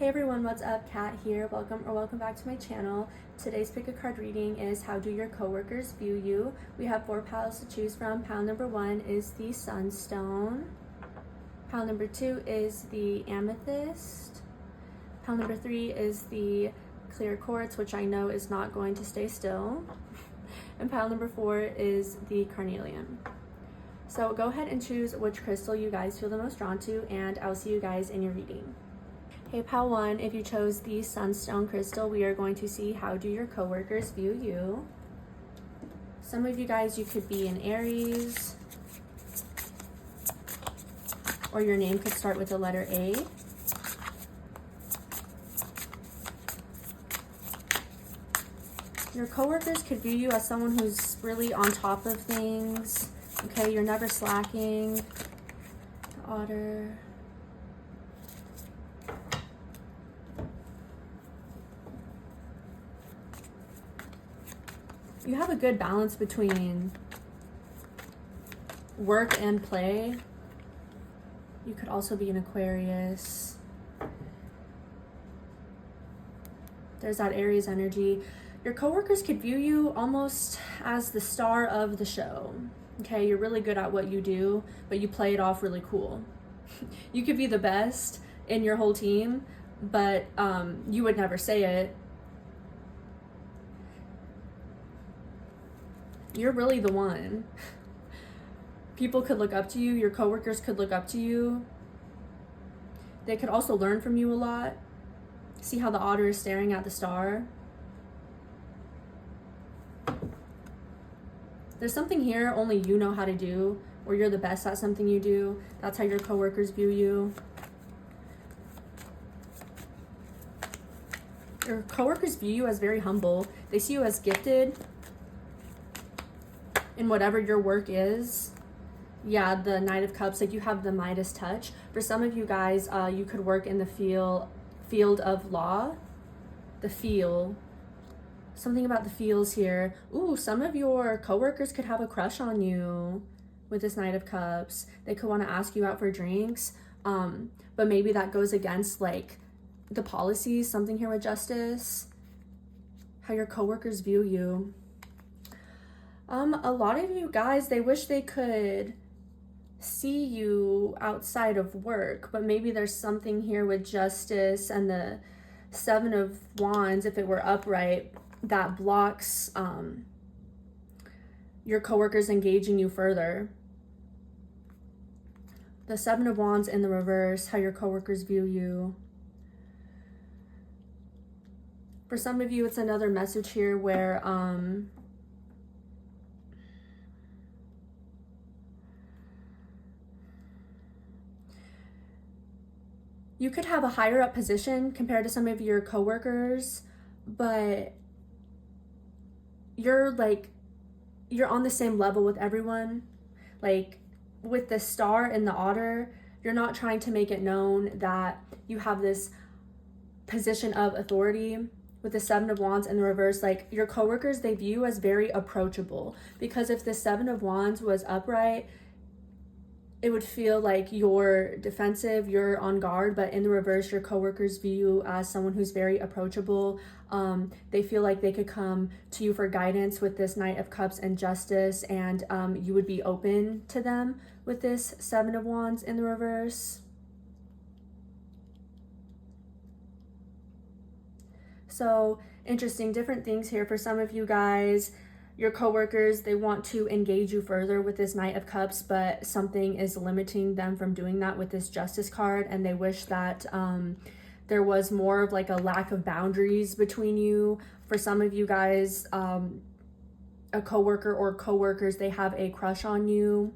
Hey everyone, what's up? Kat here. Welcome back to my channel. Today's pick a card reading is how do your coworkers view you? We have 4 piles to choose from. Pile number 1 is the Sunstone. Pile number 2 is the Amethyst. Pile number 3 is the clear quartz, which I know is not going to stay still. And pile number 4 is the carnelian. So go ahead and choose which crystal you guys feel the most drawn to, and I'll see you guys in your reading. Okay, pile 1, if you chose the Sunstone crystal, we are going to see how do your coworkers view you. Some of you guys, you could be an Aries, or your name could start with the letter A. Your coworkers could view you as someone who's really on top of things. Okay, you're never slacking. The Otter. You have a good balance between work and play. You could also be an Aquarius. There's that Aries energy. Your coworkers could view you almost as the star of the show. Okay, you're really good at what you do, but you play it off really cool. You could be the best in your whole team, but you would never say it. You're really the one. People could look up to you. Your coworkers could look up to you. They could also learn from you a lot. See how the otter is staring at the star? There's something here only you know how to do, or you're the best at something you do. That's how your coworkers view you. Your coworkers view you as very humble. They see you as gifted in whatever your work is. Yeah, the Knight of Cups, like you have the Midas touch. For some of you guys, you could work in the field of law. The feel. Something about the feels here. Ooh, some of your coworkers could have a crush on you with this Knight of Cups. They could want to ask you out for drinks. But maybe that goes against like the policies, something here with justice. How your coworkers view you. A lot of you guys, they wish they could see you outside of work, but maybe there's something here with justice and the 7 of Wands, if it were upright, that blocks your coworkers engaging you further. The 7 of Wands in the reverse, how your coworkers view you. For some of you, it's another message here where you could have a higher up position compared to some of your coworkers, but you're on the same level with everyone. Like with the star and the otter, you're not trying to make it known that you have this position of authority. With the 7 of Wands in the reverse, like your coworkers, they view you as very approachable, because if the 7 of Wands was upright, it would feel like you're defensive, you're on guard, but in the reverse, your coworkers view you as someone who's very approachable. They feel like they could come to you for guidance with this Knight of Cups and justice, and you would be open to them with this 7 of Wands in the reverse. So interesting, different things here for some of you guys. Your coworkers, they want to engage you further with this Knight of Cups, but something is limiting them from doing that with this Justice card, and they wish that there was more of like a lack of boundaries between you. For some of you guys, a coworker or coworkers, they have a crush on you,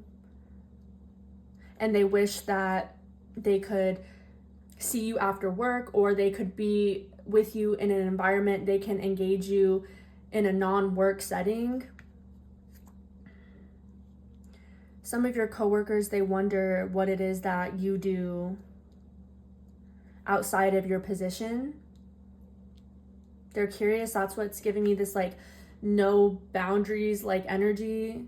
and they wish that they could see you after work, or they could be with you in an environment they can engage you in a non-work setting. Some of your coworkers, they wonder what it is that you do outside of your position. They're curious. That's what's giving me this like no boundaries like energy.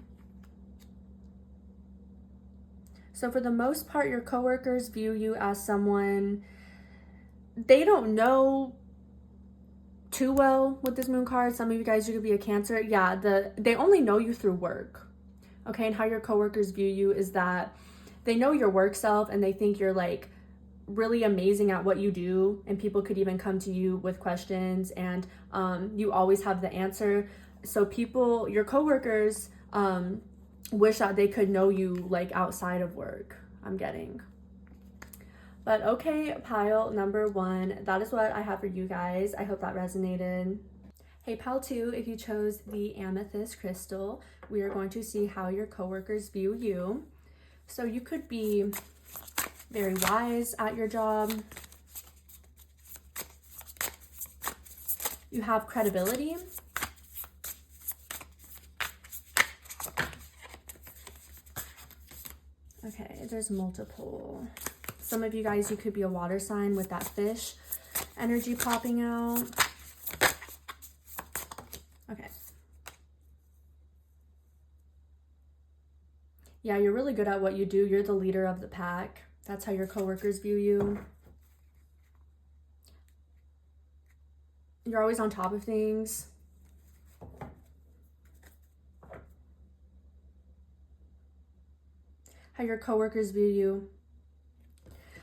So for the most part, your coworkers view you as someone they don't know too well with this moon card. Some of you guys, you could be a Cancer. Yeah, they only know you through work. Okay, and how your coworkers view you is that they know your work self and they think you're like really amazing at what you do, and people could even come to you with questions, and you always have the answer. So people, your coworkers, wish that they could know you like outside of work, I'm getting. But okay, pile number 1, that is what I have for you guys. I hope that resonated. Hey, pile 2, if you chose the amethyst crystal, we are going to see how your coworkers view you. So you could be very wise at your job. You have credibility. Okay, there's multiple. Some of you guys, you could be a water sign with that fish energy popping out. Okay. Yeah, you're really good at what you do. You're the leader of the pack. That's how your coworkers view you. You're always on top of things. How your coworkers view you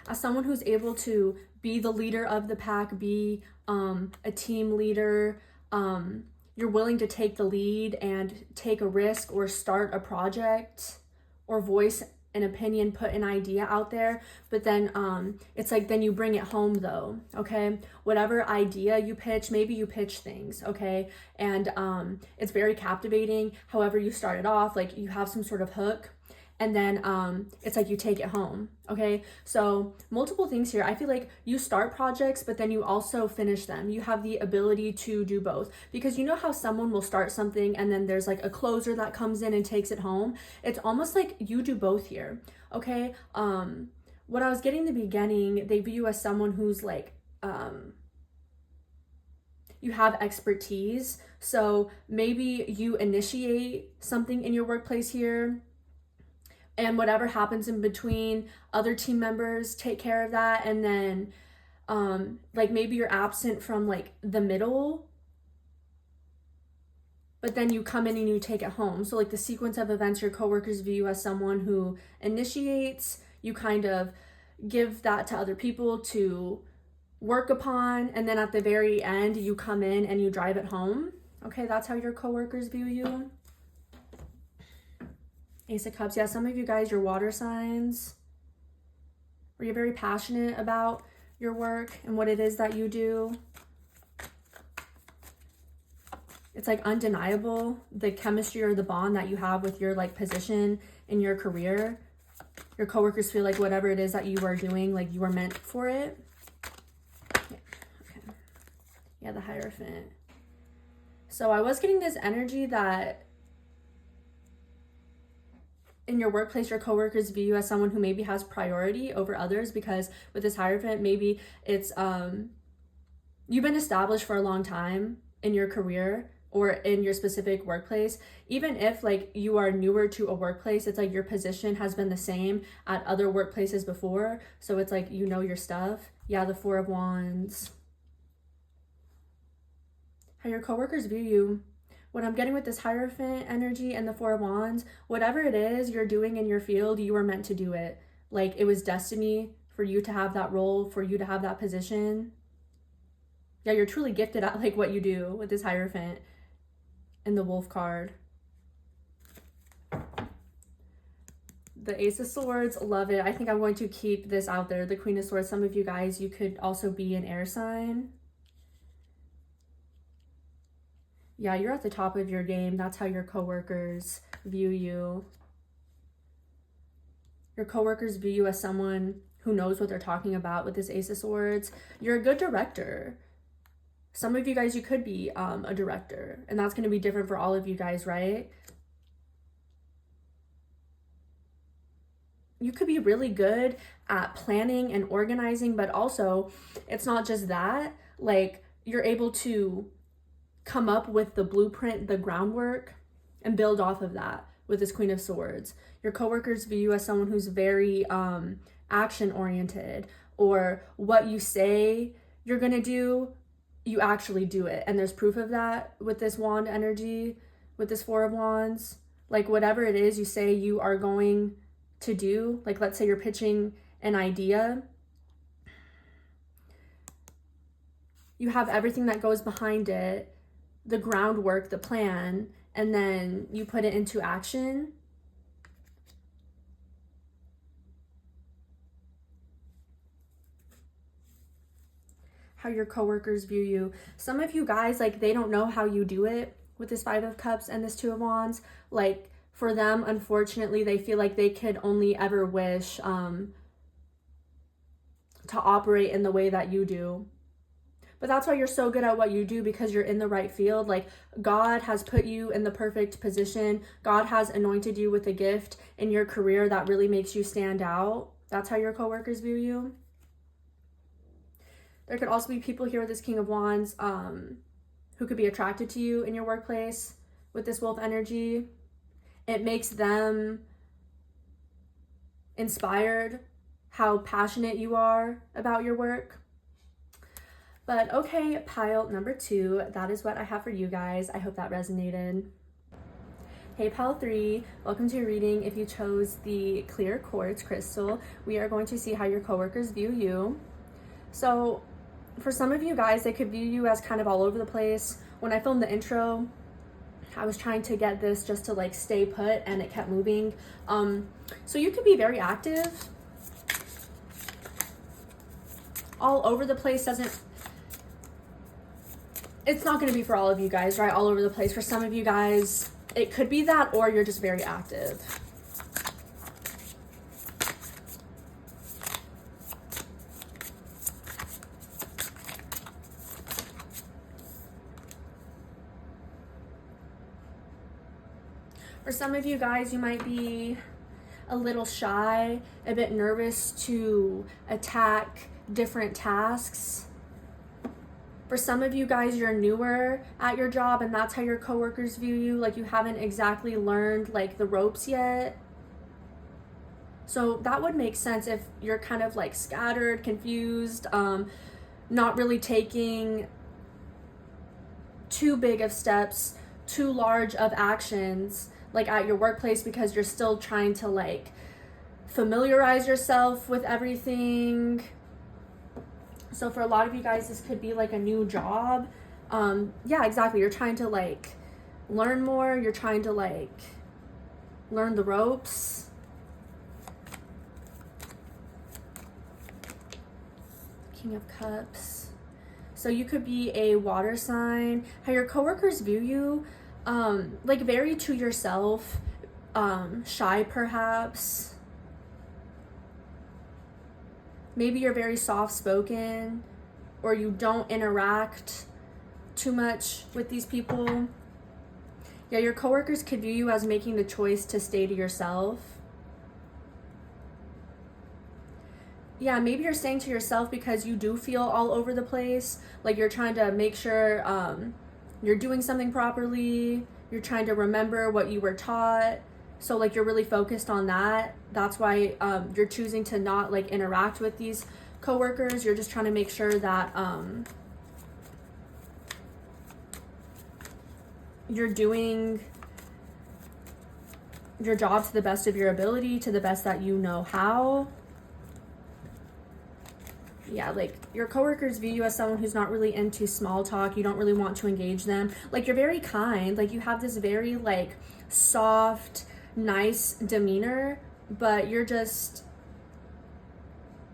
as someone who's able to be the leader of the pack, be a team leader. You're willing to take the lead and take a risk or start a project or voice an opinion, put an idea out there, but then it's like then you bring it home though, okay? Whatever idea you pitch, maybe you pitch things, okay? And it's very captivating. However you start it off, like you have some sort of hook, and then it's like you take it home, okay? So multiple things here. I feel like you start projects, but then you also finish them. You have the ability to do both, because you know how someone will start something and then there's like a closer that comes in and takes it home. It's almost like you do both here, okay? What I was getting in the beginning, they view you as someone who's like, you have expertise. So maybe you initiate something in your workplace here, and whatever happens in between, other team members take care of that. And then like maybe you're absent from like the middle, but then you come in and you take it home. So like the sequence of events, your coworkers view you as someone who initiates, you kind of give that to other people to work upon, and then at the very end you come in and you drive it home. Okay, that's how your coworkers view you. Ace of Cups. Yeah, some of you guys, you're water signs, where you're very passionate about your work and what it is that you do. It's like undeniable, the chemistry or the bond that you have with your like position in your career. Your coworkers feel like whatever it is that you are doing, like you are meant for it. Yeah, okay. Yeah, the Hierophant. So I was getting this energy that in your workplace, your coworkers view you as someone who maybe has priority over others, because with this Hierophant, maybe it's you've been established for a long time in your career or in your specific workplace. Even if like you are newer to a workplace, it's like your position has been the same at other workplaces before. So it's like, you know your stuff. Yeah, the Four of Wands. How your coworkers view you. What I'm getting with this Hierophant energy and the Four of Wands, whatever it is you're doing in your field, you were meant to do it. Like it was destiny for you to have that role, for you to have that position. Yeah, you're truly gifted at like what you do with this Hierophant and the Wolf card. The Ace of Swords, love it. I think I'm going to keep this out there. The Queen of Swords, some of you guys, you could also be an air sign. Yeah, you're at the top of your game. That's how your coworkers view you. Your coworkers view you as someone who knows what they're talking about with this Ace of Swords. You're a good director. Some of you guys, you could be a director, and that's going to be different for all of you guys, right? You could be really good at planning and organizing, but also it's not just that. Like you're able to come up with the blueprint, the groundwork, and build off of that with this Queen of Swords. Your coworkers view you as someone who's very action oriented, or what you say you're gonna do, you actually do it. And there's proof of that with this wand energy, with this Four of Wands. Like whatever it is you say you are going to do, like let's say you're pitching an idea, you have everything that goes behind it, the groundwork, the plan, and then you put it into action. How your coworkers view you. Some of you guys, like, they don't know how you do it with this Five of Cups and this Two of Wands. Like, for them, unfortunately, they feel like they could only ever wish to operate in the way that you do. But that's why you're so good at what you do, because you're in the right field. Like, God has put you in the perfect position. God has anointed you with a gift in your career that really makes you stand out. That's how your coworkers view you. There could also be people here with this King of Wands who could be attracted to you in your workplace with this Wolf energy. It makes them inspired how passionate you are about your work. But okay, pile number 2, that is what I have for you guys. I hope that resonated. Hey pile 3, welcome to your reading. If you chose the clear quartz crystal, we are going to see how your coworkers view you. So for some of you guys, they could view you as kind of all over the place. When I filmed the intro, I was trying to get this just to like stay put, and it kept moving. So you could be very active. All over the place doesn't, it's not going to be for all of you guys, right? All over the place. For some of you guys, it could be that, or you're just very active. For some of you guys, you might be a little shy, a bit nervous to attack different tasks. For some of you guys, you're newer at your job, and that's how your coworkers view you. Like, you haven't exactly learned like the ropes yet. So that would make sense if you're kind of like scattered, confused, not really taking too big of steps, too large of actions, like at your workplace, because you're still trying to like familiarize yourself with everything. So for a lot of you guys, this could be like a new job. Yeah, exactly. You're trying to like learn more. You're trying to like learn the ropes. King of Cups. So you could be a water sign. How your coworkers view you, like very to yourself, shy perhaps. Maybe you're very soft-spoken, or you don't interact too much with these people. Yeah, your coworkers could view you as making the choice to stay to yourself. Yeah, maybe you're staying to yourself because you do feel all over the place. Like, you're trying to make sure you're doing something properly. You're trying to remember what you were taught. So like you're really focused on that. That's why you're choosing to not like interact with these coworkers. You're just trying to make sure that you're doing your job to the best of your ability, to the best that you know how. Yeah, like your coworkers view you as someone who's not really into small talk. You don't really want to engage them. Like, you're very kind. Like, you have this very like soft, nice demeanor, but you're just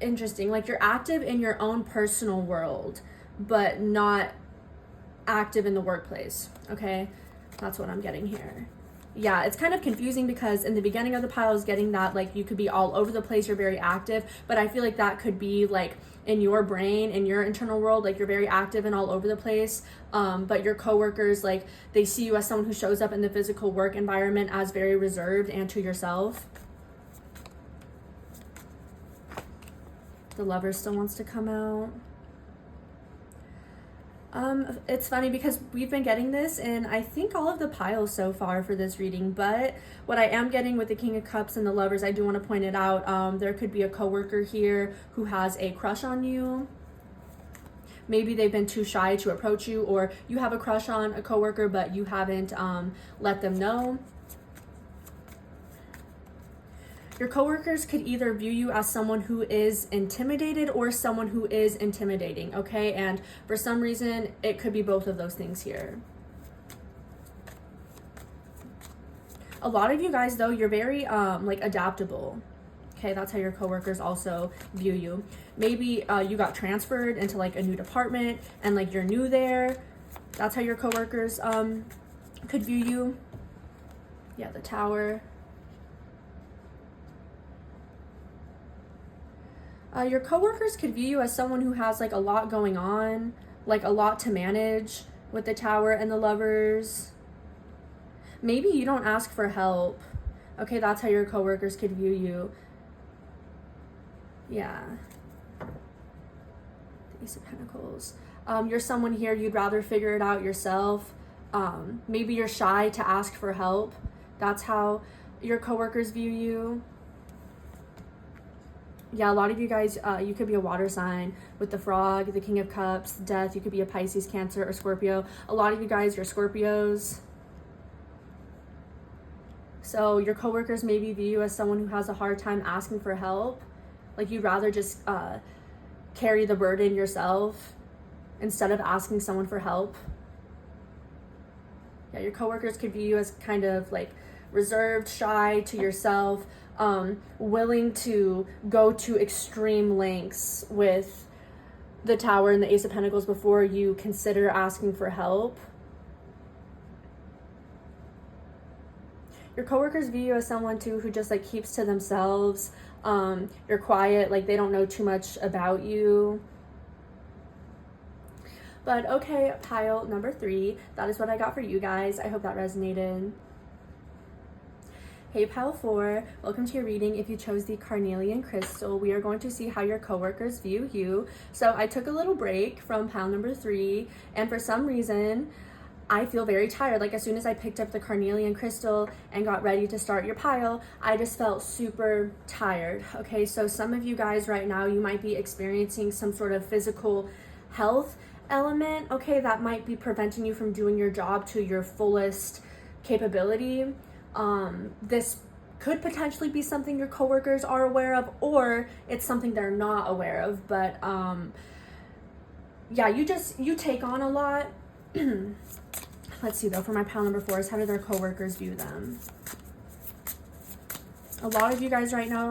interesting. Like, you're active in your own personal world, but not active in the workplace. Okay, that's what I'm getting here. Yeah, it's kind of confusing because in the beginning of the pile I was getting that like you could be all over the place, you're very active, but I feel like that could be like in your brain, in your internal world, like you're very active and all over the place, but your coworkers, like, they see you as someone who shows up in the physical work environment as very reserved and to yourself. The Lover still wants to come out. It's funny because we've been getting this in I think all of the piles so far for this reading, but what I am getting with the King of Cups and the Lovers, I do want to point it out. There could be a coworker here who has a crush on you. maybe they've been too shy to approach you, or you have a crush on a coworker but you haven't let them know. Your coworkers could either view you as someone who is intimidated or someone who is intimidating, okay? And for some reason, it could be both of those things here. A lot of you guys, though, you're very like adaptable. Okay, that's how your coworkers also view you. Maybe you got transferred into like a new department and like you're new there. That's how your coworkers could view you. Yeah, the Tower. Your coworkers could view you as someone who has like a lot going on, like a lot to manage with the Tower and the Lovers. Maybe you don't ask for help. Okay, that's how your coworkers could view you. Yeah. The Ace of Pentacles. You're someone here, you'd rather figure it out yourself. Maybe you're shy to ask for help. That's how your coworkers view you. Yeah, a lot of you guys, you could be a water sign with the Frog, the King of Cups, Death. You could be a Pisces, Cancer, or Scorpio. A lot of you guys, you're Scorpios. So your coworkers maybe view you as someone who has a hard time asking for help. Like you'd rather just carry the burden yourself instead of asking someone for help. Yeah, your coworkers could view you as kind of like reserved, shy to yourself, willing to go to extreme lengths with the Tower and the Ace of Pentacles before you consider asking for help. Your coworkers view you as someone too who just like keeps to themselves. You're quiet, like they don't know too much about you. But okay, pile number 3, that is what I got for you guys. I hope that resonated. Hey pile 4, welcome to your reading. If you chose the Carnelian crystal, we are going to see how your coworkers view you. So I took a little break from pile number 3, and for some reason I feel very tired. Like as soon as I picked up the Carnelian crystal and got ready to start your pile, I just felt super tired. Okay, so some of you guys right now, you might be experiencing some sort of physical health element, okay, that might be preventing you from doing your job to your fullest capability. This could potentially be something your coworkers are aware of, or it's something they're not aware of, but yeah, you take on a lot. Let's see though, for my pile number 4 is how do their coworkers view them? A lot of you guys right now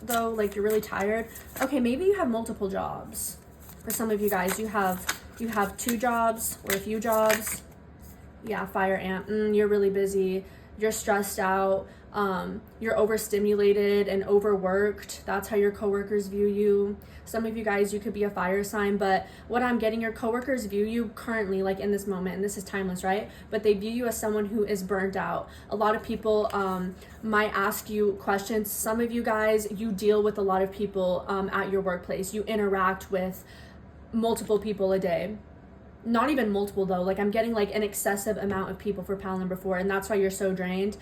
though, like you're really tired. Okay, maybe you have multiple jobs. For some of you guys, you have 2 jobs or a few jobs. Yeah, Fire Ant, you're really busy. You're stressed out. You're overstimulated and overworked. That's how your coworkers view you. Some of you guys, you could be a fire sign, but what I'm getting, your coworkers view you currently, like in this moment, and this is timeless, right? But they view you as someone who is burnt out. A lot of people might ask you questions. Some of you guys, you deal with a lot of people at your workplace. You interact with multiple people a day. Not even multiple though, like I'm getting like an excessive amount of people for pile number 4, and that's why you're so drained.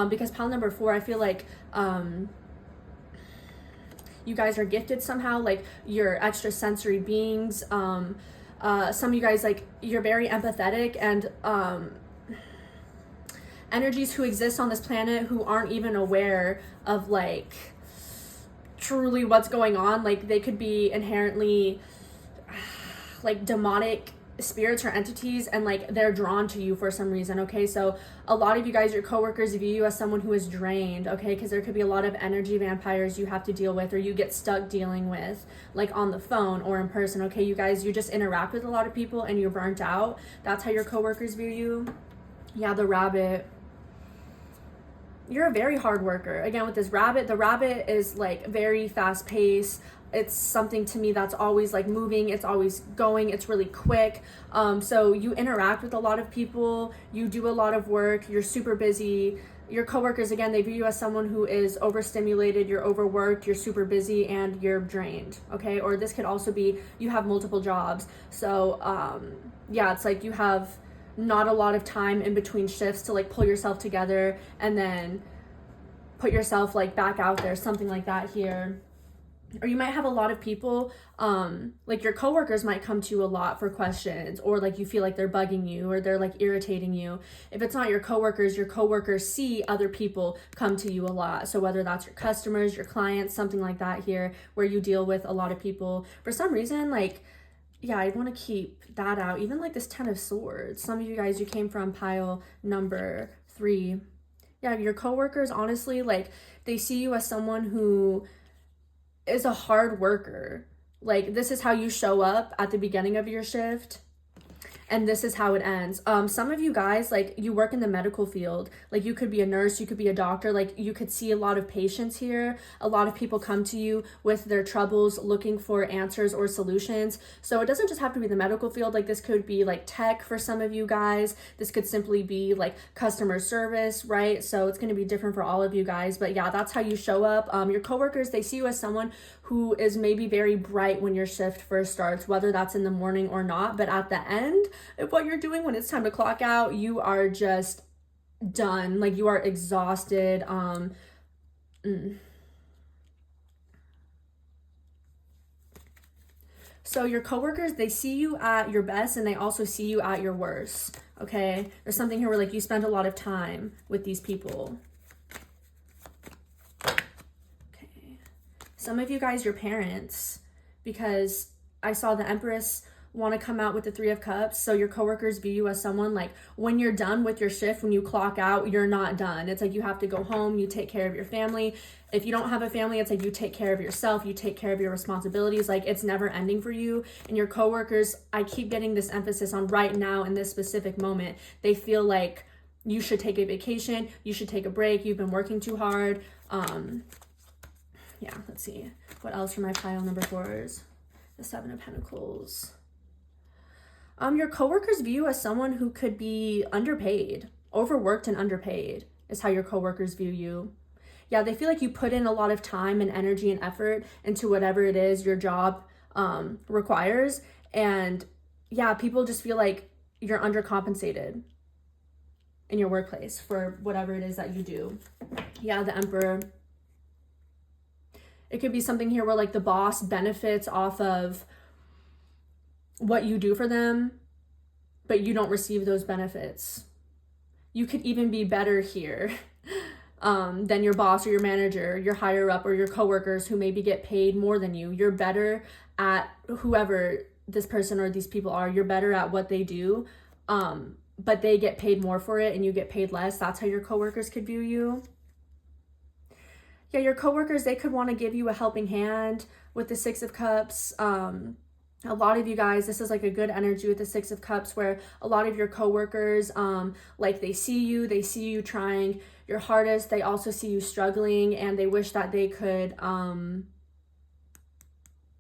Because pile number 4, I feel like you guys are gifted somehow, like you're extrasensory beings. Some of you guys, like you're very empathetic, and energies who exist on this planet who aren't even aware of like truly what's going on. Like they could be inherently like demonic spirits or entities, and like they're drawn to you for some reason. Okay, so a lot of you guys, your coworkers view you as someone who is drained, okay, because there could be a lot of energy vampires you have to deal with, or you get stuck dealing with, like on the phone or in person. Okay, you guys, you just interact with a lot of people and you're burnt out. That's how your coworkers view you. Yeah, the Rabbit, you're a very hard worker. Again, with this Rabbit, the Rabbit is like very fast paced. It's something to me that's always like moving, it's always going, it's really quick. So you interact with a lot of people, you do a lot of work, you're super busy. Your coworkers, again, they view you as someone who is overstimulated, you're overworked, you're super busy, and you're drained, okay? Or this could also be you have multiple jobs. So yeah, it's like you have not a lot of time in between shifts to like pull yourself together and then put yourself like back out there, something like that here. or you might have a lot of people, like your coworkers might come to you a lot for questions, or like you feel like they're bugging you or they're like irritating you. If it's not your coworkers see other people come to you a lot. So whether that's your customers, your clients, something like that here, where you deal with a lot of people. For some reason, like, yeah, I want to keep that out. Even like this 10 of Swords. Some of you guys, you came from pile number 3. Yeah, your coworkers, honestly, like, they see you as someone who is a hard worker. Like, this is how you show up at the beginning of your shift, and this is how it ends. Some of you guys, like, you work in the medical field. Like, you could be a nurse, you could be a doctor. Like, you could see a lot of patients here. A lot of people come to you with their troubles, looking for answers or solutions. So it doesn't just have to be the medical field. Like, this could be like tech for some of you guys. This could simply be like customer service, right? So it's going to be different for all of you guys. But yeah, that's how you show up. Your coworkers, they see you as someone who is maybe very bright when your shift first starts, whether that's in the morning or not. But at the end of what you're doing, when it's time to clock out, you are just done. Like, you are exhausted. So your coworkers, they see you at your best, and they also see you at your worst. Okay, there's something here where like you spend a lot of time with these people. Some of you guys, your parents, because I saw the Empress want to come out with the 3 of Cups. So your coworkers view you as someone, like, when you're done with your shift, when you clock out, you're not done. It's like you have to go home, you take care of your family. If you don't have a family, it's like you take care of yourself, you take care of your responsibilities. Like, it's never ending for you. And your coworkers, I keep getting this emphasis on right now in this specific moment. They feel like you should take a vacation, you should take a break, you've been working too hard. Yeah, let's see. What else for my pile number 4s? The 7 of Pentacles. Your coworkers view you as someone who could be underpaid, overworked and underpaid is how your coworkers view you. Yeah, they feel like you put in a lot of time and energy and effort into whatever it is your job requires. And yeah, people just feel like you're undercompensated in your workplace for whatever it is that you do. Yeah, the Emperor. It could be something here where like the boss benefits off of what you do for them, but you don't receive those benefits. You could even be better here than your boss or your manager, your higher up, or your coworkers who maybe get paid more than you. You're better at whoever this person or these people are. You're better at what they do, but they get paid more for it and you get paid less. That's how your coworkers could view you. Yeah, your coworkers, they could want to give you a helping hand with the 6 of Cups. A lot of you guys, this is like a good energy with the 6 of Cups, where a lot of your coworkers, like they see you trying your hardest. They also see you struggling, and they wish that they could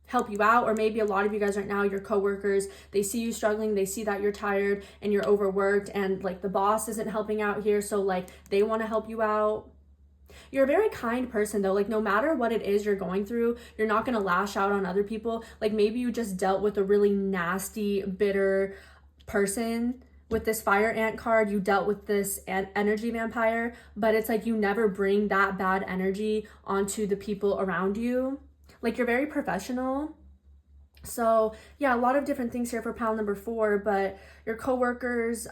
help you out. Or maybe a lot of you guys right now, your coworkers, they see you struggling, they see that you're tired and you're overworked, and like the boss isn't helping out here, so like they want to help you out. You're a very kind person though. Like, no matter what it is you're going through, you're not going to lash out on other people. Like, maybe you just dealt with a really nasty, bitter person with this Fire Ant card. You dealt with this energy vampire, but it's like you never bring that bad energy onto the people around you. Like, you're very professional. So yeah, a lot of different things here for pile number 4, but your coworkers,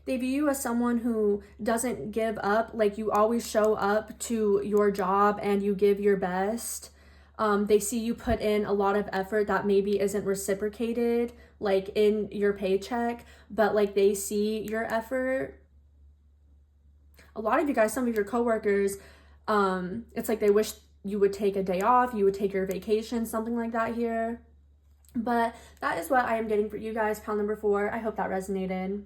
they view you as someone who doesn't give up. Like, you always show up to your job and you give your best. They see you put in a lot of effort that maybe isn't reciprocated, like in your paycheck, but like they see your effort. A lot of you guys, some of your coworkers, it's like they wish you would take a day off, you would take your vacation, something like that here. But that is what I am getting for you guys, pile number 4. I hope that resonated.